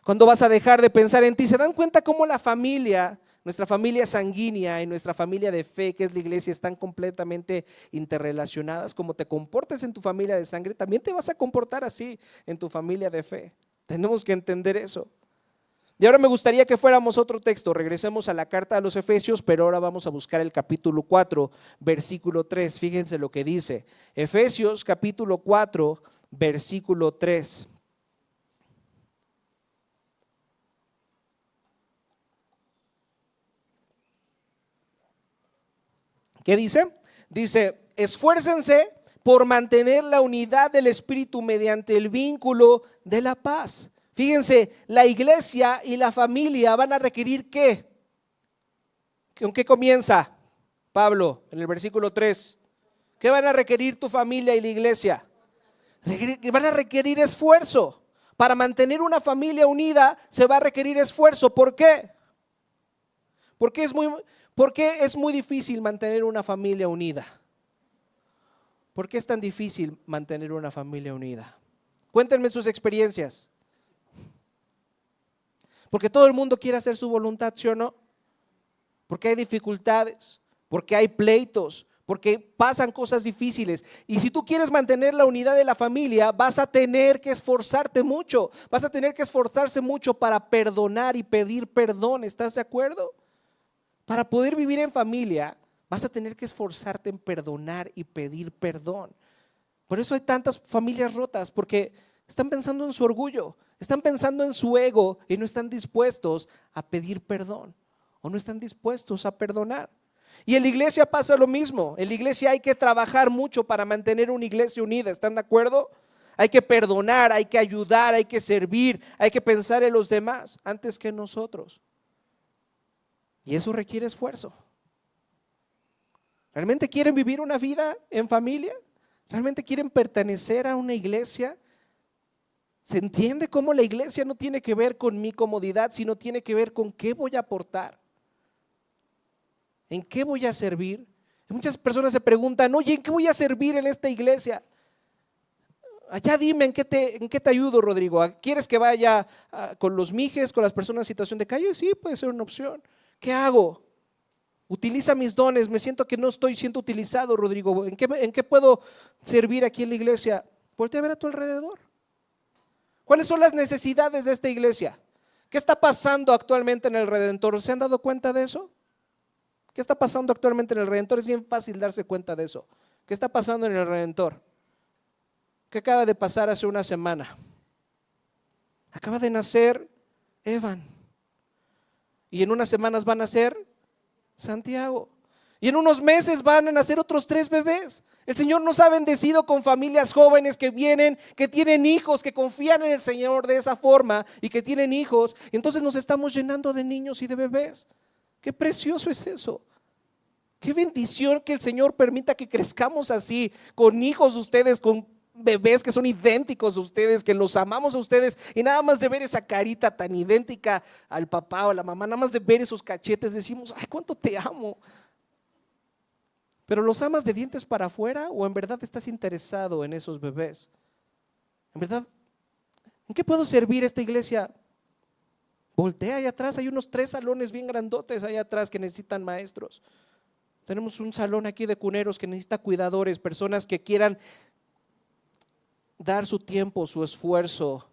S1: ¿Cuándo vas a dejar de pensar en ti? ¿Se dan cuenta cómo la familia, nuestra familia sanguínea y nuestra familia de fe, que es la iglesia, están completamente interrelacionadas? Como te comportes en tu familia de sangre, también te vas a comportar así en tu familia de fe. Tenemos que entender eso. Y ahora me gustaría que fuéramos a otro texto. Regresemos a la carta a los Efesios, pero ahora vamos a buscar el capítulo 4, versículo 3. Fíjense lo que dice. Efesios capítulo 4, versículo 3. ¿Qué dice? Dice, esfuércense por mantener la unidad del Espíritu mediante el vínculo de la paz. Fíjense, la iglesia y la familia van a requerir ¿qué? ¿Con qué comienza Pablo en el versículo 3? ¿Qué van a requerir tu familia y la iglesia? Van a requerir esfuerzo. Para mantener una familia unida se va a requerir esfuerzo. ¿Por qué? Porque es muy difícil mantener una familia unida. ¿Por qué es tan difícil mantener una familia unida? Cuéntenme sus experiencias. Porque todo el mundo quiere hacer su voluntad, ¿sí o no? Porque hay dificultades, porque hay pleitos, porque pasan cosas difíciles. Y si tú quieres mantener la unidad de la familia, vas a tener que esforzarte mucho. Vas a tener que esforzarse mucho para perdonar y pedir perdón. ¿Estás de acuerdo? Para poder vivir en familia, vas a tener que esforzarte en perdonar y pedir perdón. Por eso hay tantas familias rotas, porque están pensando en su orgullo, están pensando en su ego y no están dispuestos a pedir perdón o no están dispuestos a perdonar. Y en la iglesia pasa lo mismo. En la iglesia hay que trabajar mucho para mantener una iglesia unida. ¿Están de acuerdo? Hay que perdonar, hay que ayudar, hay que servir, hay que pensar en los demás antes que en nosotros. Y eso requiere esfuerzo. ¿Realmente quieren vivir una vida en familia? ¿Realmente quieren pertenecer a una iglesia? ¿Se entiende cómo la iglesia no tiene que ver con mi comodidad, sino tiene que ver con qué voy a aportar? ¿En qué voy a servir? Muchas personas se preguntan, oye, ¿en qué voy a servir en esta iglesia? Allá dime, ¿en qué te ayudo, Rodrigo? ¿Quieres que vaya con los mijes, con las personas en situación de calle? Sí, puede ser una opción. ¿Qué hago? Utiliza mis dones, me siento que no estoy siendo utilizado, Rodrigo. ¿En qué puedo servir aquí en la iglesia? Voltea a ver a tu alrededor. ¿Cuáles son las necesidades de esta iglesia? ¿Qué está pasando actualmente en el Redentor? ¿Se han dado cuenta de eso? ¿Qué está pasando actualmente en el Redentor? Es bien fácil darse cuenta de eso. ¿Qué está pasando en el Redentor? ¿Qué acaba de pasar hace una semana? Acaba de nacer Evan. Y en unas semanas van a nacer Santiago. Y en unos meses van a nacer otros 3 bebés. El Señor nos ha bendecido con familias jóvenes que vienen, que tienen hijos, que confían en el Señor de esa forma y que tienen hijos. Y entonces nos estamos llenando de niños y de bebés. Qué precioso es eso. Qué bendición que el Señor permita que crezcamos así, con hijos de ustedes, con bebés que son idénticos a ustedes, que los amamos a ustedes, y nada más de ver esa carita tan idéntica al papá o a la mamá, nada más de ver esos cachetes decimos, ay, cuánto te amo. Pero ¿los amas de dientes para afuera o en verdad estás interesado en esos bebés? En verdad, ¿en qué puedo servir esta iglesia? Voltea allá atrás, hay unos 3 salones bien grandotes allá atrás que necesitan maestros. Tenemos un salón aquí de cuneros que necesita cuidadores, personas que quieran dar su tiempo, su esfuerzo,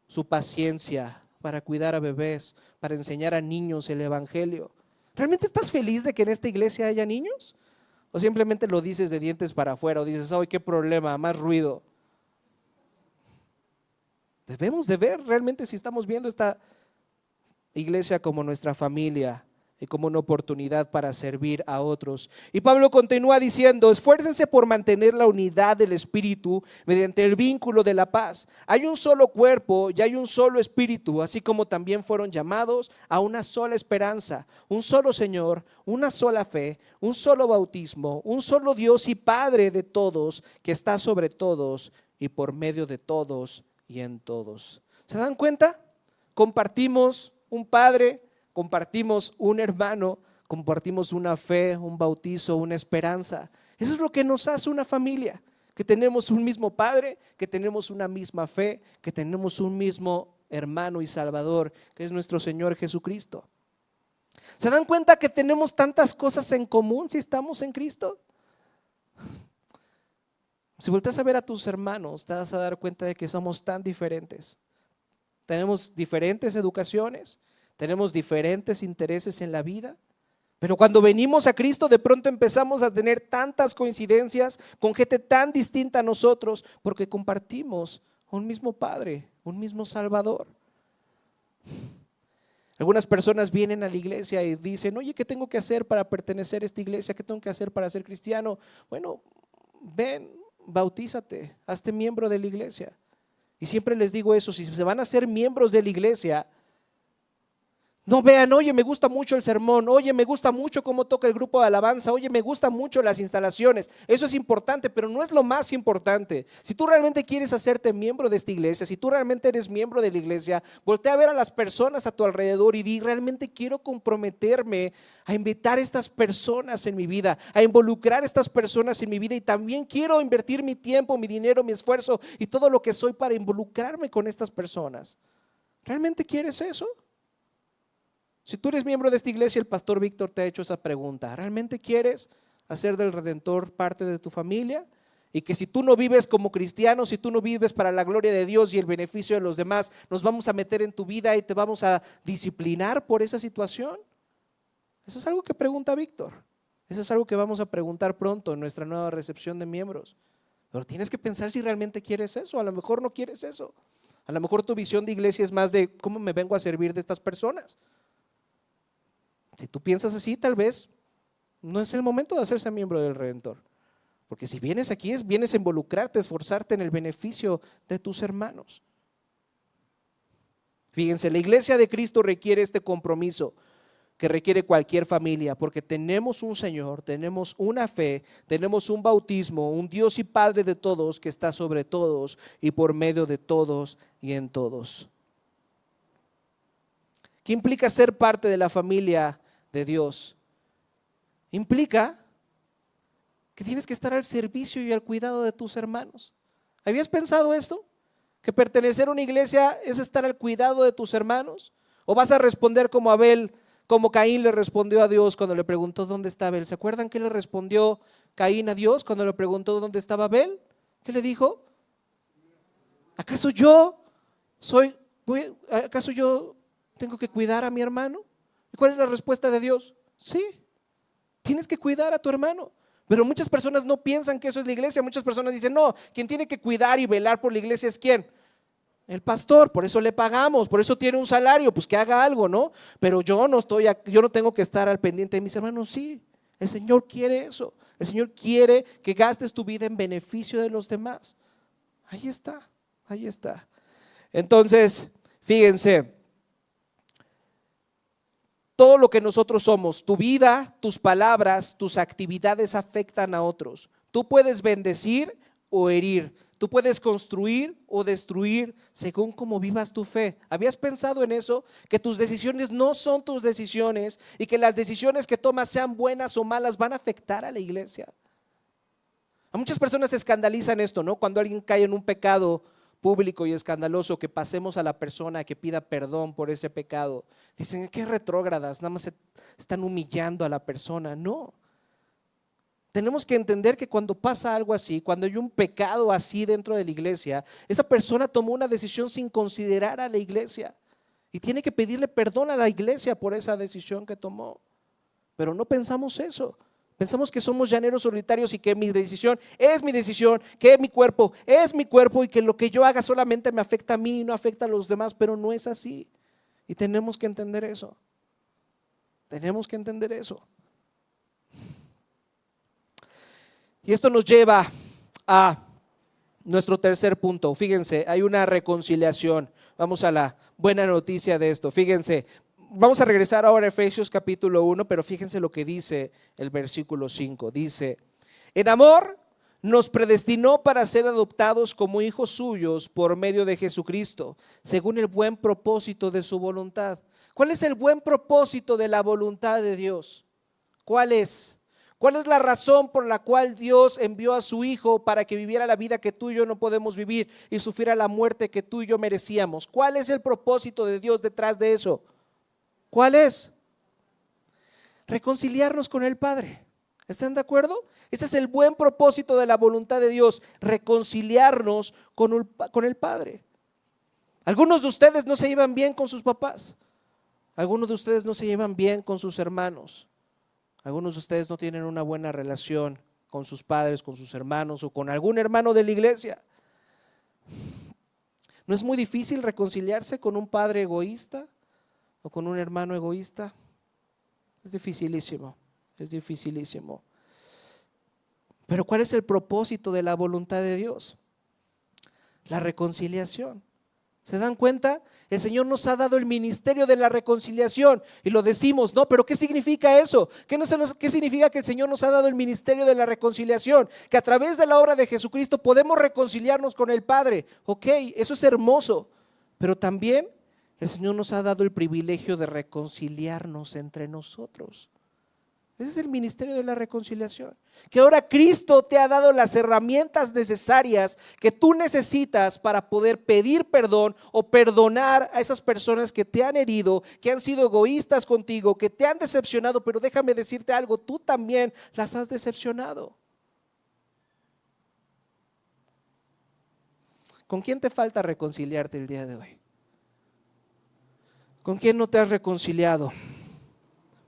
S1: su paciencia para cuidar a bebés, para enseñar a niños el evangelio. ¿Realmente estás feliz de que en esta iglesia haya niños? ¿O simplemente lo dices de dientes para afuera o dices, ay, qué problema, más ruido? Debemos de ver realmente si estamos viendo esta iglesia como nuestra familia y como una oportunidad para servir a otros. Y Pablo continúa diciendo, esfuércense por mantener la unidad del espíritu mediante el vínculo de la paz. Hay un solo cuerpo y hay un solo espíritu, así como también fueron llamados a una sola esperanza, un solo Señor, una sola fe, un solo bautismo, un solo Dios y Padre de todos, que está sobre todos y por medio de todos y en todos. ¿Se dan cuenta? Compartimos un Padre, compartimos un hermano, compartimos una fe, un bautizo, una esperanza. Eso es lo que nos hace una familia, que tenemos un mismo Padre, que tenemos una misma fe, que tenemos un mismo hermano y Salvador, que es nuestro Señor Jesucristo. ¿Se dan cuenta que tenemos tantas cosas en común si estamos en Cristo? Si volteas a ver a tus hermanos, te vas a dar cuenta de que somos tan diferentes. Tenemos diferentes educaciones, tenemos diferentes intereses en la vida, pero cuando venimos a Cristo de pronto empezamos a tener tantas coincidencias con gente tan distinta a nosotros porque compartimos un mismo Padre, un mismo Salvador. Algunas personas vienen a la iglesia y dicen, oye, ¿qué tengo que hacer para pertenecer a esta iglesia? ¿Qué tengo que hacer para ser cristiano? Bueno, ven, bautízate, hazte miembro de la iglesia. Y siempre les digo eso, si se van a ser miembros de la iglesia, no vean, oye, me gusta mucho el sermón, oye, me gusta mucho cómo toca el grupo de alabanza, oye, me gustan mucho las instalaciones. Eso es importante, pero no es lo más importante. Si tú realmente quieres hacerte miembro de esta iglesia, si tú realmente eres miembro de la iglesia, voltea a ver a las personas a tu alrededor y di, realmente quiero comprometerme a invitar a estas personas en mi vida, a involucrar a estas personas en mi vida, y también quiero invertir mi tiempo, mi dinero, mi esfuerzo y todo lo que soy para involucrarme con estas personas. ¿Realmente quieres eso? Si tú eres miembro de esta iglesia, el pastor Víctor te ha hecho esa pregunta. ¿Realmente quieres hacer del Redentor parte de tu familia? Y que si tú no vives como cristiano, si tú no vives para la gloria de Dios y el beneficio de los demás, nos vamos a meter en tu vida y te vamos a disciplinar por esa situación. Eso es algo que pregunta Víctor. Eso es algo que vamos a preguntar pronto en nuestra nueva recepción de miembros. Pero tienes que pensar si realmente quieres eso. A lo mejor no quieres eso. A lo mejor tu visión de iglesia es más de cómo me vengo a servir de estas personas. Si tú piensas así, tal vez no es el momento de hacerse miembro del Redentor. Porque si vienes aquí, vienes a involucrarte, a esforzarte en el beneficio de tus hermanos. Fíjense, la iglesia de Cristo requiere este compromiso que requiere cualquier familia, porque tenemos un Señor, tenemos una fe, tenemos un bautismo, un Dios y Padre de todos que está sobre todos y por medio de todos y en todos. ¿Qué implica ser parte de la familia de Dios? Implica que tienes que estar al servicio y al cuidado de tus hermanos. ¿Habías pensado esto? ¿Que pertenecer a una iglesia es estar al cuidado de tus hermanos? ¿O vas a responder como Abel, como Caín le respondió a Dios cuando le preguntó dónde está Abel? ¿Se acuerdan qué le respondió Caín a Dios cuando le preguntó dónde estaba Abel? ¿Qué le dijo? ¿Acaso yo tengo que cuidar a mi hermano? ¿Y cuál es la respuesta de Dios? Sí, tienes que cuidar a tu hermano. Pero muchas personas no piensan que eso es la iglesia. Muchas personas dicen, no, quien tiene que cuidar y velar por la iglesia es ¿quién? El pastor, por eso le pagamos, por eso tiene un salario, pues que haga algo, ¿no? Pero yo no tengo que estar al pendiente de mis hermanos. Sí, el Señor quiere eso. El Señor quiere que gastes tu vida en beneficio de los demás. Ahí está, ahí está. Entonces, fíjense, todo lo que nosotros somos, tu vida, tus palabras, tus actividades afectan a otros. Tú puedes bendecir o herir. Tú puedes construir o destruir según cómo vivas tu fe. ¿Habías pensado en eso? Que tus decisiones no son tus decisiones y que las decisiones que tomas, sean buenas o malas, van a afectar a la iglesia. A muchas personas se escandalizan esto, ¿no? Cuando alguien cae en un pecado público y escandaloso, que pasemos a la persona que pida perdón por ese pecado. Dicen, qué retrógradas, nada más están humillando a la persona. No. Tenemos que entender que cuando pasa algo así, cuando hay un pecado así dentro de la iglesia, esa persona tomó una decisión sin considerar a la iglesia y tiene que pedirle perdón a la iglesia por esa decisión que tomó. Pero no pensamos eso. Pensamos que somos llaneros solitarios y que mi decisión, que mi cuerpo es mi cuerpo y que lo que yo haga solamente me afecta a mí y no afecta a los demás, pero no es así. Y tenemos que entender eso. Tenemos que entender eso. Y esto nos lleva a nuestro tercer punto. Fíjense, hay una reconciliación. Vamos a la buena noticia de esto. Fíjense, vamos a regresar ahora a Efesios capítulo 1, pero fíjense lo que dice el versículo 5. Dice, en amor nos predestinó para ser adoptados como hijos suyos por medio de Jesucristo, según el buen propósito de su voluntad. ¿Cuál es el buen propósito de la voluntad de Dios? ¿Cuál es? ¿Cuál es la razón por la cual Dios envió a su Hijo para que viviera la vida que tú y yo no podemos vivir y sufriera la muerte que tú y yo merecíamos? ¿Cuál es el propósito de Dios detrás de eso? ¿Cuál es? Reconciliarnos con el Padre. ¿Están de acuerdo? Ese es el buen propósito de la voluntad de Dios, reconciliarnos con el Padre. Algunos de ustedes no se llevan bien con sus papás. Algunos de ustedes no se llevan bien con sus hermanos. Algunos de ustedes no tienen una buena relación con sus padres, con sus hermanos o con algún hermano de la iglesia. ¿No es muy difícil reconciliarse con un padre egoísta o con un hermano egoísta? Es dificilísimo, es dificilísimo. Pero ¿cuál es el propósito de la voluntad de Dios? La reconciliación. ¿Se dan cuenta? El Señor nos ha dado el ministerio de la reconciliación y lo decimos, ¿no? Pero ¿qué significa eso? ¿Qué significa que el Señor nos ha dado el ministerio de la reconciliación? Que a través de la obra de Jesucristo podemos reconciliarnos con el Padre. Ok, eso es hermoso, pero también el Señor nos ha dado el privilegio de reconciliarnos entre nosotros. Ese es el ministerio de la reconciliación. Que ahora Cristo te ha dado las herramientas necesarias que tú necesitas para poder pedir perdón o perdonar a esas personas que te han herido, que han sido egoístas contigo, que te han decepcionado. Pero déjame decirte algo, tú también las has decepcionado. ¿Con quién te falta reconciliarte el día de hoy? ¿Con quién no te has reconciliado?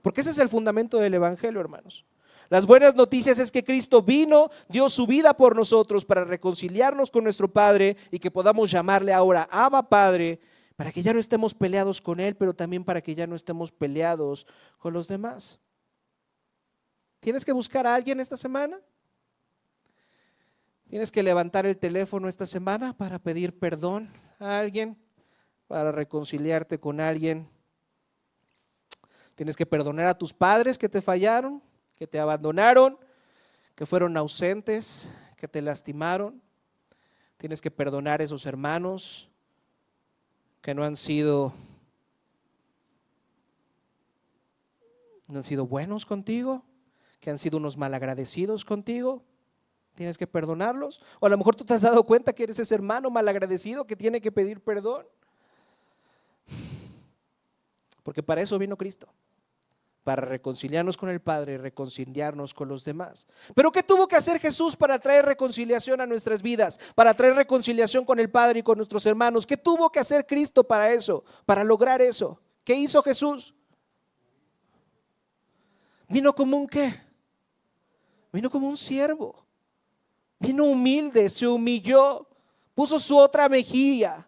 S1: Porque ese es el fundamento del evangelio, hermanos. Las buenas noticias es que Cristo vino, dio su vida por nosotros para reconciliarnos con nuestro Padre y que podamos llamarle ahora Abba Padre, para que ya no estemos peleados con Él, pero también para que ya no estemos peleados con los demás. ¿Tienes que buscar a alguien esta semana? ¿Tienes que levantar el teléfono esta semana para pedir perdón a alguien? Para reconciliarte con alguien. Tienes que perdonar a tus padres que te fallaron, que te abandonaron, que fueron ausentes, que te lastimaron. Tienes que perdonar a esos hermanos que no han sido buenos contigo, que han sido unos malagradecidos contigo. Tienes que perdonarlos. O a lo mejor tú te has dado cuenta que eres ese hermano malagradecido que tiene que pedir perdón. Porque para eso vino Cristo, para reconciliarnos con el Padre y reconciliarnos con los demás. Pero ¿qué tuvo que hacer Jesús para traer reconciliación a nuestras vidas? Para traer reconciliación con el Padre y con nuestros hermanos. ¿Qué tuvo que hacer Cristo para eso? Para lograr eso. ¿Qué hizo Jesús? Vino como un ¿qué? Vino como un siervo. Vino humilde, se humilló, puso su otra mejilla.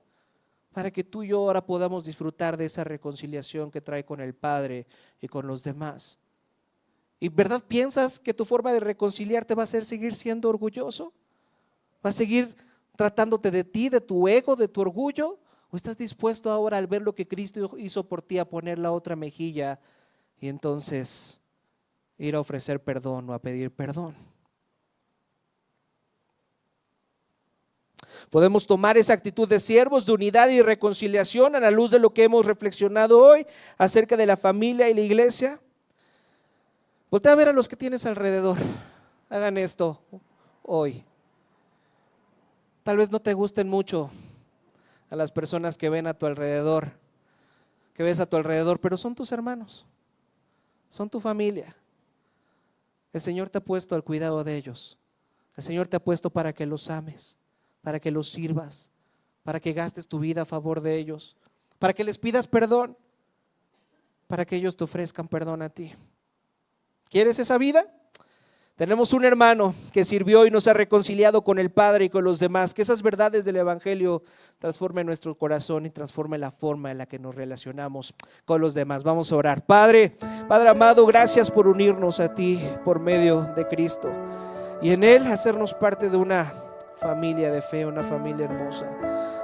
S1: para que tú y yo ahora podamos disfrutar de esa reconciliación que trae con el Padre y con los demás. ¿Y verdad piensas que tu forma de reconciliarte va a ser seguir siendo orgulloso? ¿Va a seguir tratándote de ti, de tu ego, de tu orgullo? ¿O estás dispuesto ahora al ver lo que Cristo hizo por ti a poner la otra mejilla y entonces ir a ofrecer perdón o a pedir perdón? Podemos tomar esa actitud de siervos, de unidad y reconciliación a la luz de lo que hemos reflexionado hoy acerca de la familia y la iglesia. Voltea a ver a los que tienes alrededor. Hagan esto hoy. Tal vez no te gusten mucho a las personas que ven a tu alrededor, que ves a tu alrededor, pero son tus hermanos, son tu familia. El Señor te ha puesto al cuidado de ellos. El Señor te ha puesto para que los ames, para que los sirvas, para que gastes tu vida a favor de ellos, para que les pidas perdón, para que ellos te ofrezcan perdón a ti. ¿Quieres esa vida? Tenemos un hermano que sirvió y nos ha reconciliado con el Padre y con los demás. Que esas verdades del Evangelio transformen nuestro corazón y transformen la forma en la que nos relacionamos con los demás. Vamos a orar. Padre amado, gracias por unirnos a ti por medio de Cristo y en Él hacernos parte de una familia de fe, una familia hermosa.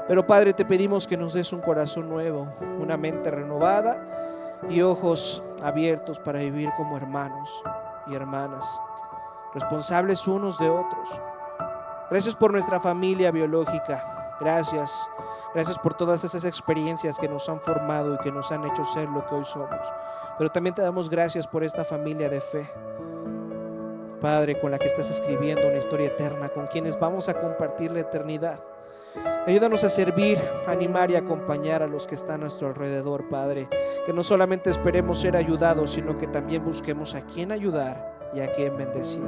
S1: Pero Padre, te pedimos que nos des un corazón nuevo, una mente renovada y ojos abiertos para vivir como hermanos y hermanas, responsables unos de otros. Gracias por nuestra familia biológica. Gracias por todas esas experiencias que nos han formado y que nos han hecho ser lo que hoy somos. Pero también te damos gracias por esta familia de fe, Padre, con la que estás escribiendo una historia eterna, con quienes vamos a compartir la eternidad. Ayúdanos a servir, a animar y a acompañar a los que están a nuestro alrededor, Padre. Que no solamente esperemos ser ayudados, sino que también busquemos a quién ayudar y a quién bendecir,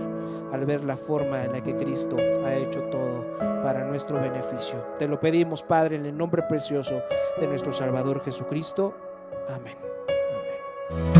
S1: al ver la forma en la que Cristo ha hecho todo para nuestro beneficio. Te lo pedimos, Padre, en el nombre precioso de nuestro Salvador Jesucristo. Amén. Amén.